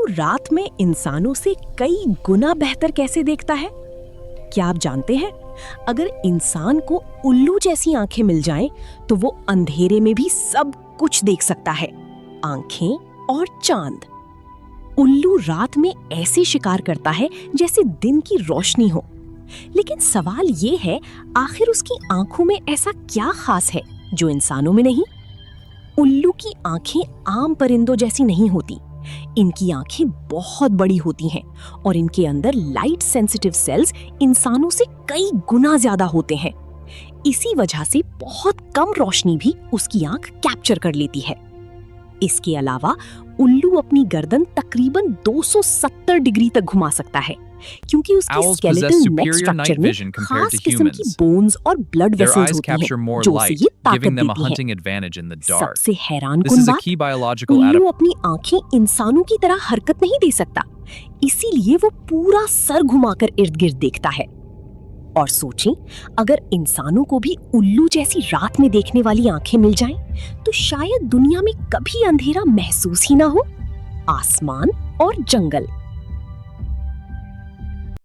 उल्लू रात में इंसानों से कई गुना बेहतर कैसे देखता है? क्या आप जानते हैं, अगर इंसान को उल्लू जैसी आंखें मिल जाएं, तो वो अंधेरे में भी सब कुछ देख सकता है, आंखें और चांद। उल्लू रात में ऐसे शिकार करता है जैसे दिन की रोशनी हो। लेकिन सवाल ये है, आखिर उसकी आंखों में ऐसा क्या खास है जो इंसानों में नहीं? उल्लू की आंखें आम परिंदों जैसी नहीं होती। इनकी आंखें बहुत बड़ी होती हैं और इनके अंदर लाइट सेंसिटिव सेल्स इंसानों से कई गुना ज्यादा होते हैं। इसी वजह से बहुत कम रोशनी भी उसकी आंख कैप्चर कर लेती है। इसके अलावा उल्लू अपनी गर्दन तकरीबन 270 डिग्री तक घुमा सकता है, क्योंकि उसके Owls स्केलेटल possess नेक superior night स्ट्रक्चर में vision compared खास to किस्म की humans. बोन्स और ब्लड Their वेसल्स eyes होती capture हैं, more जो उसे light, ये ताकत giving them a देती हैं। hunting advantage in the dark. सबसे हैरान This कुन is a बात, key biological उल्लू अपनी आंखें इंसानों की तरह हरकत नहीं दे सकता, इसीलिए वो पूरा सर घुमाकर इर्द गिर्द देखता है। और सोचें, अगर इंसानों को भी उल्लू जैसी रात में देखने वाली आंखें मिल जाएं, तो शायद दुनिया में कभी अंधेरा महसूस ही ना हो। आसमान और जंगल